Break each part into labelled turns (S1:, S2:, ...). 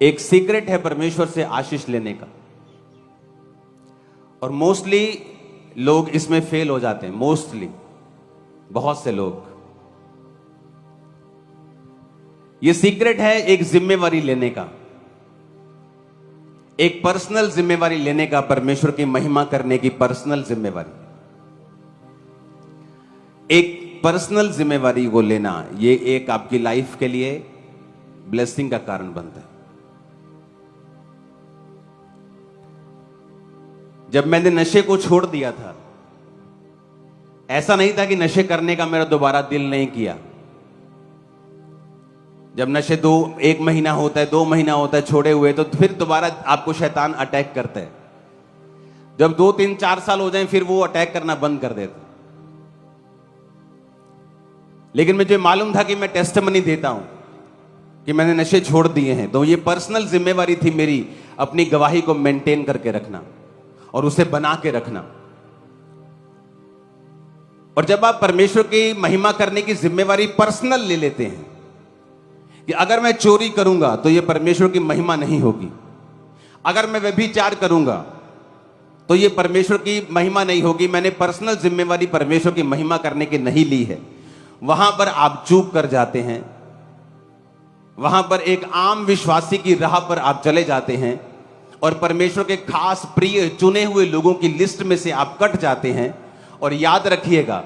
S1: एक सीक्रेट है परमेश्वर से आशीष लेने का, और मोस्टली लोग इसमें फेल हो जाते हैं। मोस्टली बहुत से लोग, ये सीक्रेट है एक जिम्मेवारी लेने का, एक पर्सनल जिम्मेवारी लेने का, परमेश्वर की महिमा करने की पर्सनल जिम्मेवारी। एक पर्सनल जिम्मेवारी को लेना, ये एक आपकी लाइफ के लिए ब्लेसिंग का कारण बनता है। जब मैंने नशे को छोड़ दिया था, ऐसा नहीं था कि नशे करने का मेरा दोबारा दिल नहीं किया। जब नशे एक महीना होता है, 2 महीना होता है छोड़े हुए, तो फिर दोबारा आपको शैतान अटैक करता है। जब 2, 3, 4 साल हो जाए, फिर वो अटैक करना बंद कर देता। लेकिन मुझे मालूम था कि मैं टेस्टिमनी देता हूं कि मैंने नशे छोड़ दिए हैं, तो ये पर्सनल जिम्मेवारी थी मेरी, अपनी गवाही को मेंटेन करके रखना और उसे बना के रखना। और जब आप परमेश्वर की महिमा करने की जिम्मेवारी पर्सनल ले लेते हैं कि अगर मैं चोरी करूंगा तो यह परमेश्वर की महिमा नहीं होगी, अगर मैं व्यभिचार करूंगा तो यह परमेश्वर की महिमा नहीं होगी, मैंने पर्सनल जिम्मेवारी परमेश्वर की महिमा करने की नहीं ली है, वहां पर आप चूक कर जाते हैं। वहां पर एक आम विश्वासी की राह पर आप चले जाते हैं और परमेश्वर के खास प्रिय चुने हुए लोगों की लिस्ट में से आप कट जाते हैं। और याद रखिएगा,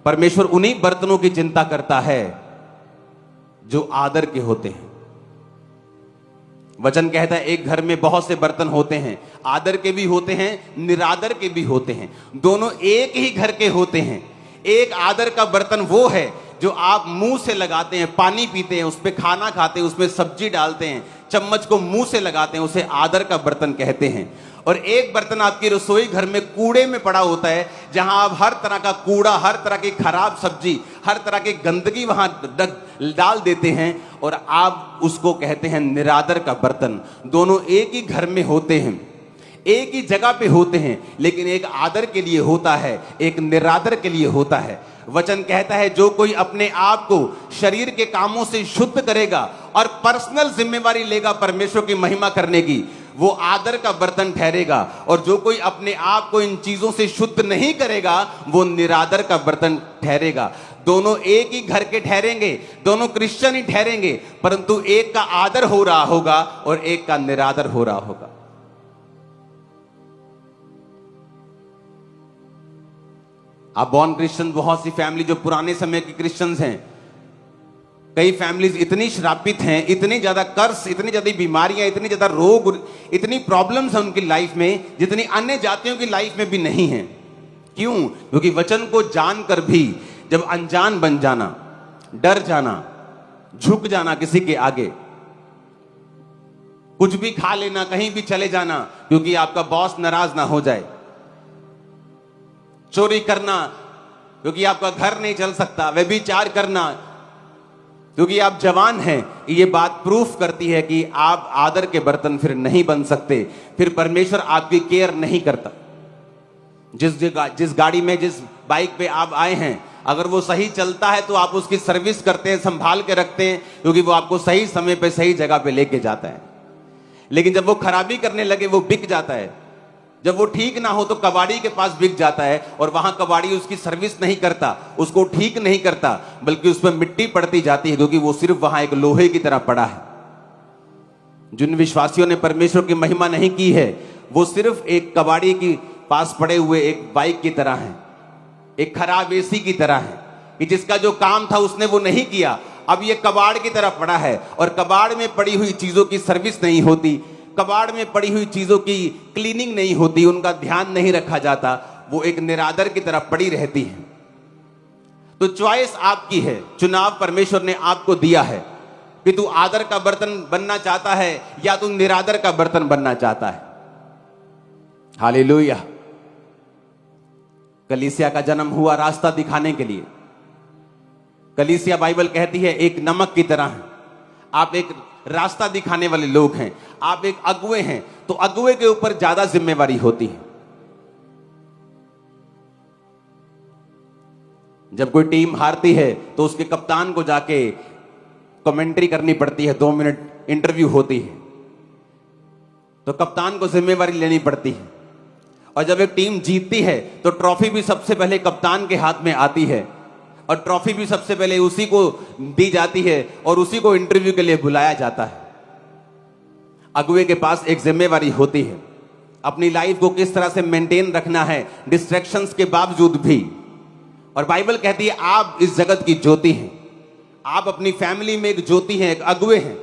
S1: परमेश्वर उन्हीं बर्तनों की चिंता करता है जो आदर के होते हैं। वचन कहता है एक घर में बहुत से बर्तन होते हैं, आदर के भी होते हैं, निरादर के भी होते हैं, दोनों एक ही घर के होते हैं। एक आदर का बर्तन वो है जो आप मुंह से लगाते हैं, पानी पीते हैं, उस पे खाना खाते हैं, उसमें सब्जी डालते हैं, चम्मच को मुंह से लगाते हैं, उसे आदर का बर्तन कहते हैं। और एक बर्तन आपकी रसोई घर में कूड़े में पड़ा होता है, जहां आप हर तरह का कूड़ा, हर तरह की खराब सब्जी, हर तरह की गंदगी वहां डाल देते हैं और आप उसको कहते हैं निरादर का बर्तन। दोनों एक ही घर में होते हैं, एक ही जगह पे होते हैं, लेकिन एक आदर के लिए होता है, एक निरादर के लिए होता है। वचन कहता है जो कोई अपने आप को शरीर के कामों से शुद्ध करेगा और पर्सनल जिम्मेवारी लेगा परमेश्वर की महिमा करने की, वो आदर का बर्तन ठहरेगा। और जो कोई अपने आप को इन चीजों से शुद्ध नहीं करेगा, वो निरादर का बर्तन ठहरेगा। दोनों एक ही घर के ठहरेंगे, दोनों क्रिश्चियन ही ठहरेंगे, परंतु एक का आदर हो रहा होगा और एक का निरादर हो रहा होगा। आप बॉर्न क्रिश्चियन, बहुत सी फैमिली जो पुराने समय की क्रिश्चियंस हैं, कई फैमिलीज इतनी श्रापित हैं, इतनी ज्यादा कर्स, इतनी ज्यादा बीमारियां, इतनी ज्यादा रोग, इतनी प्रॉब्लम्स हैं उनकी लाइफ में, जितनी अन्य जातियों की लाइफ में भी नहीं है। क्यों? क्योंकि वचन को जानकर भी जब अनजान बन जाना, डर जाना, झुक जाना किसी के आगे, कुछ भी खा लेना, कहीं भी चले जाना क्योंकि आपका बॉस नाराज ना हो जाए, चोरी करना क्योंकि आपका घर नहीं चल सकता, व्यभिचार करना क्योंकि आप जवान हैं, ये बात प्रूफ करती है कि आप आदर के बर्तन फिर नहीं बन सकते। फिर परमेश्वर आपकी केयर नहीं करता। जिस गाड़ी में, जिस बाइक पे आप आए हैं, अगर वो सही चलता है तो आप उसकी सर्विस करते हैं, संभाल के रखते हैं, क्योंकि वो आपको सही समय पे सही जगह पे लेके जाता है। लेकिन जब वो खराबी करने लगे, वो बिक जाता है। जब वो ठीक ना हो तो कबाड़ी के पास बिक जाता है और वहां कबाड़ी उसकी सर्विस नहीं करता, उसको ठीक नहीं करता, बल्कि उस पर मिट्टी पड़ती जाती है, क्योंकि वो सिर्फ वहां एक लोहे की तरह पड़ा है। जिन विश्वासियों ने परमेश्वर की महिमा नहीं की है, वो सिर्फ एक कबाड़ी के पास पड़े हुए एक बाइक की तरह है, एक खराब एसी की तरह है, कि जिसका जो काम था उसने वो नहीं किया, अब ये कबाड़ की तरह पड़ा है। और कबाड़ में पड़ी हुई चीजों की सर्विस नहीं होती, कबाड़ में पड़ी हुई चीजों की क्लीनिंग नहीं होती, उनका ध्यान नहीं रखा जाता, वो एक निरादर की तरह पड़ी रहती है। तो चॉइस आपकी है, चुनाव परमेश्वर ने आपको दिया है कि तू आदर का बर्तन बनना चाहता है या तू निरादर का बर्तन बनना चाहता है। हालेलुया। कलीसिया का जन्म हुआ रास्ता दिखाने के लिए। कलीसिया, बाइबल कहती है, एक नमक की तरह है। आप एक रास्ता दिखाने वाले लोग हैं, आप एक अगुवे हैं, तो अगुवे के ऊपर ज्यादा जिम्मेवारी होती है। जब कोई टीम हारती है तो उसके कप्तान को जाके कमेंट्री करनी पड़ती है, 2 मिनट इंटरव्यू होती है। तो कप्तान को जिम्मेवारी लेनी पड़ती है। और जब एक टीम जीतती है तो ट्रॉफी भी सबसे पहले कप्तान के हाथ में आती है, और ट्रॉफी भी सबसे पहले उसी को दी जाती है और उसी को इंटरव्यू के लिए बुलाया जाता है। अगुवे के पास एक जिम्मेवारी होती है, अपनी लाइफ को किस तरह से मेंटेन रखना है डिस्ट्रैक्शंस के बावजूद भी। और बाइबल कहती है आप इस जगत की ज्योति हैं, आप अपनी फैमिली में एक ज्योति हैं, एक अगुवे हैं,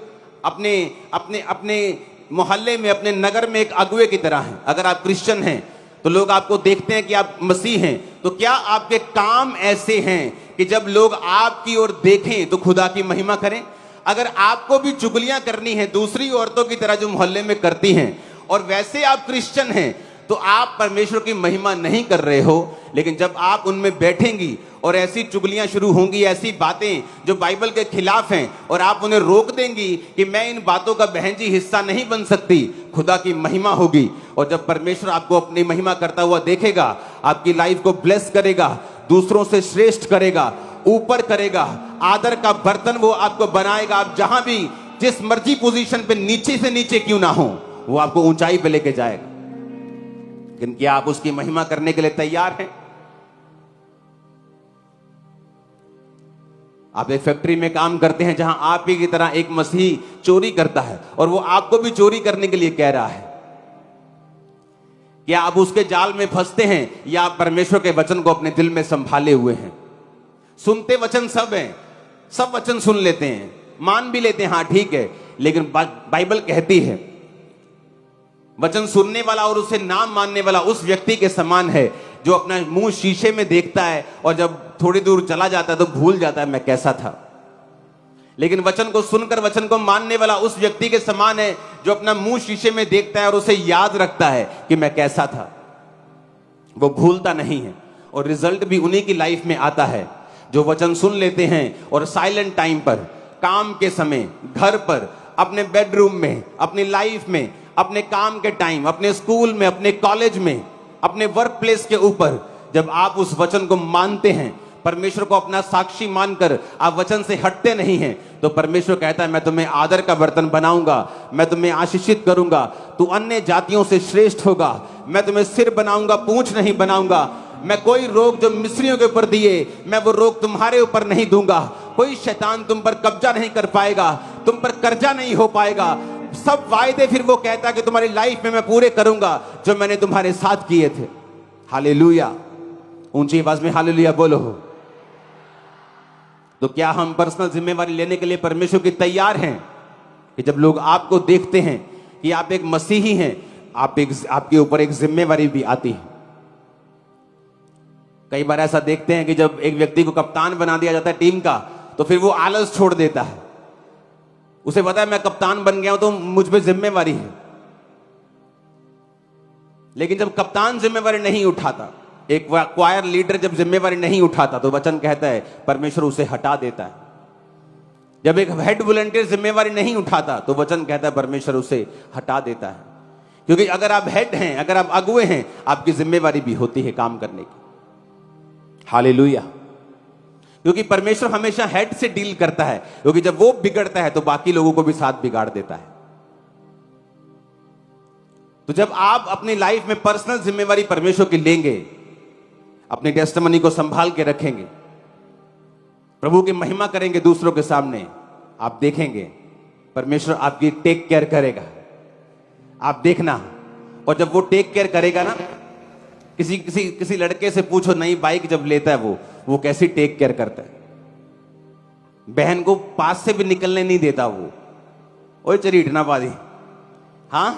S1: अपने अपने अपने मोहल्ले में, अपने नगर में एक अगुवे की तरह हैं। अगर आप क्रिश्चियन हैं तो लोग आपको देखते हैं कि आप मसीह हैं, तो क्या आपके काम ऐसे हैं कि जब लोग आपकी ओर देखें तो खुदा की महिमा करें? अगर आपको भी चुगलियां करनी है दूसरी औरतों की तरह जो मोहल्ले में करती हैं, और वैसे आप क्रिश्चियन हैं, तो आप परमेश्वर की महिमा नहीं कर रहे हो। लेकिन जब आप उनमें बैठेंगी और ऐसी चुगलियां शुरू होंगी, ऐसी बातें जो बाइबल के खिलाफ हैं, और आप उन्हें रोक देंगी कि मैं इन बातों का बहन जी हिस्सा नहीं बन सकती, खुदा की महिमा होगी। और जब परमेश्वर आपको अपनी महिमा करता हुआ देखेगा, आपकी लाइफ को ब्लेस करेगा, दूसरों से श्रेष्ठ करेगा, ऊपर करेगा, आदर का बर्तन वो आपको बनाएगा। आप जहां भी जिस मर्जी पोजीशन पे नीचे से नीचे क्यों ना हो, वो आपको ऊंचाई पे लेके जाएगा। लेकिन क्या आप उसकी महिमा करने के लिए तैयार हैं? आप एक फैक्ट्री में काम करते हैं जहां आप ही की तरह एक मसीही चोरी करता है और वो आपको भी चोरी करने के लिए कह रहा है। क्या आप उसके जाल में फंसते हैं, या आप परमेश्वर के वचन को अपने दिल में संभाले हुए हैं? सुनते वचन सब हैं, सब वचन सुन लेते हैं, मान भी लेते हैं, हाँ ठीक है, लेकिन बाइबल कहती है वचन सुनने वाला और उसे ना मानने वाला उस व्यक्ति के समान है जो अपना मुंह शीशे में देखता है और जब थोड़ी दूर चला जाता है तो भूल जाता है मैं कैसा था। लेकिन वचन को सुनकर वचन को मानने वाला उस व्यक्ति के समान है जो अपना मुंह शीशे में देखता है और उसे याद रखता है कि मैं कैसा था। वो भूलता नहीं है, और रिजल्ट भी उन्हीं की लाइफ में आता है जो वचन सुन लेते हैं और साइलेंट टाइम पर, काम के समय, घर पर, अपने बेडरूम में, अपनी लाइफ में, अपने काम के टाइम, अपने स्कूल में, अपने कॉलेज में, अपने वर्क प्लेस के ऊपर, जब आप उस वचन को मानते हैं, परमेश्वर को अपना साक्षी मानकर आप वचन से हटते नहीं हैं, तो परमेश्वर कहता है मैं तुम्हें आदर का बर्तन बनाऊंगा, मैं तुम्हें आशीषित करूंगा, तू अन्य जातियों से श्रेष्ठ होगा, मैं तुम्हें सिर बनाऊंगा, पूंछ नहीं बनाऊंगा, मैं कोई रोग जो मिस्रियों के ऊपर दिए मैं वो रोग तुम्हारे ऊपर नहीं दूंगा, कोई शैतान तुम पर कब्जा नहीं कर पाएगा, तुम पर कर्जा नहीं हो पाएगा। सब वायदे फिर वो कहता है कि तुम्हारी लाइफ में मैं पूरे करूंगा जो मैंने तुम्हारे साथ किए थे। हालेलुया, ऊंची आवाज में हालेलुया बोलो। तो क्या हम पर्सनल जिम्मेवारी लेने के लिए परमेश्वर की तैयार हैं कि जब लोग आपको देखते हैं कि आप एक मसीही हैं, आपके ऊपर एक जिम्मेवारी भी आती है। कई बार ऐसा देखते हैं कि जब एक व्यक्ति को कप्तान बना दिया जाता है टीम का, तो फिर वो आलस छोड़ देता है, उसे पता है मैं कप्तान बन गया हूं तो मुझ पे जिम्मेवारी है। लेकिन जब कप्तान जिम्मेवारी नहीं उठाता, एक क्वायर लीडर जब जिम्मेवारी नहीं उठाता, तो वचन कहता है परमेश्वर उसे हटा देता है। जब एक हेड वॉलंटियर जिम्मेवारी नहीं उठाता, तो वचन कहता है परमेश्वर उसे हटा देता है। क्योंकि अगर आप हेड हैं, अगर आप अगुवे हैं, आपकी जिम्मेवारी भी होती है काम करने की। हालेलुया, क्योंकि परमेश्वर हमेशा हेड से डील करता है, क्योंकि जब वो बिगड़ता है तो बाकी लोगों को भी साथ बिगाड़ देता है। तो जब आप अपनी लाइफ में पर्सनल जिम्मेवारी परमेश्वर की लेंगे, अपनी टेस्टिमनी को संभाल के रखेंगे, प्रभु की महिमा करेंगे दूसरों के सामने, आप देखेंगे परमेश्वर आपकी टेक केयर करेगा। आप देखना, और जब वो टेक केयर करेगा ना, किसी लड़के से पूछो नई बाइक जब लेता है वो कैसी टेक केयर करता है। बहन को पास से भी निकलने नहीं देता वो, ओए चरीट ना पादी। हाँ,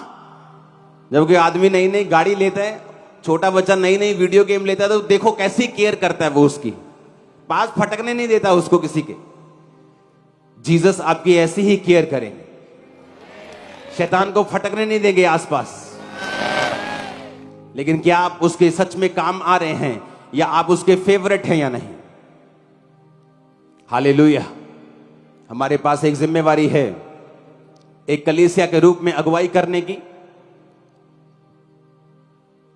S1: जब कोई आदमी नई नई गाड़ी लेता है, छोटा बच्चा नई नई वीडियो गेम लेता है, तो देखो कैसी केयर करता है वो, उसकी पास फटकने नहीं देता उसको किसी के। जीसस आपकी ऐसी ही केयर करेंगे, शैतान को फटकने नहीं देंगे आसपास। लेकिन क्या आप उसके सच में काम आ रहे हैं, या आप उसके फेवरेट हैं या नहीं? हालेलुया। हमारे पास एक जिम्मेवारी है, एक कलीसिया के रूप में अगुवाई करने की,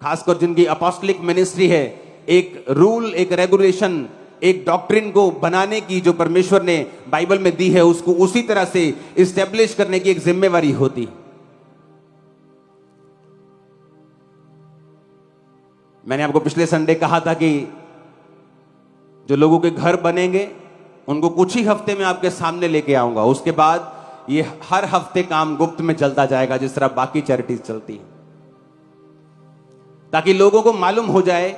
S1: खासकर जिनकी अपोस्टलिक मिनिस्ट्री है, एक रूल, एक रेगुलेशन, एक डॉक्ट्रिन को बनाने की जो परमेश्वर ने बाइबल में दी है, उसको उसी तरह से इस्टेब्लिश करने की एक जिम्मेवारी होती। मैंने आपको पिछले संडे कहा था कि जो लोगों के घर बनेंगे उनको कुछ ही हफ्ते में आपके सामने लेके आऊंगा, उसके बाद ये हर हफ्ते काम गुप्त में चलता जाएगा जिस तरह बाकी चैरिटीज चलती हैं, ताकि लोगों को मालूम हो जाए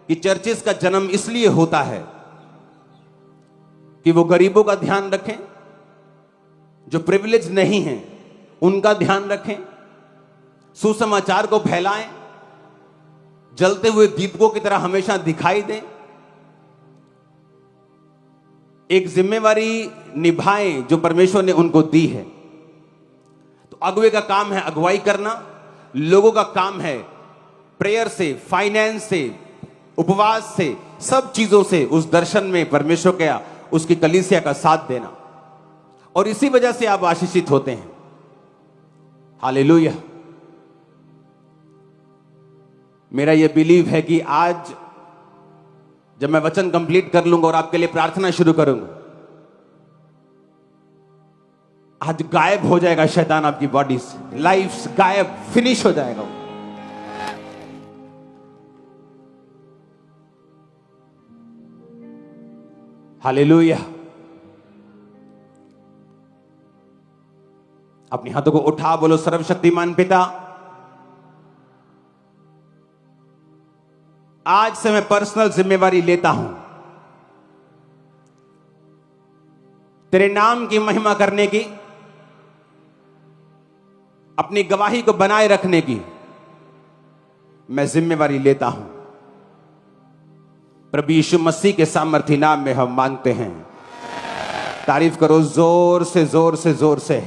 S1: कि चर्चेस का जन्म इसलिए होता है कि वो गरीबों का ध्यान रखें, जो प्रिविलेज नहीं हैं उनका ध्यान रखें, सुसमाचार को फैलाएं, जलते हुए दीपकों की तरह हमेशा दिखाई दें, एक जिम्मेवारी निभाएं जो परमेश्वर ने उनको दी है। तो अगुवे का काम है अगुवाई करना, लोगों का काम है प्रेयर से, फाइनेंस से, उपवास से, सब चीजों से उस दर्शन में परमेश्वर का, उसकी कलीसिया का साथ देना, और इसी वजह से आप आशीषित होते हैं। हालेलुया। मेरा यह बिलीव है कि आज जब मैं वचन कंप्लीट कर लूंगा और आपके लिए प्रार्थना शुरू करूंगा, आज गायब हो जाएगा शैतान आपकी बॉडी से, लाइफ गायब, फिनिश हो जाएगा। हालेलुया। अपने हाथों को उठा, बोलो सर्वशक्तिमान पिता, आज से मैं पर्सनल जिम्मेवारी लेता हूं तेरे नाम की महिमा करने की, अपनी गवाही को बनाए रखने की मैं जिम्मेवारी लेता हूं। प्रभु यीशु मसीह के सामर्थी नाम में हम मांगते हैं। तारीफ करो जोर से जोर से जोर से।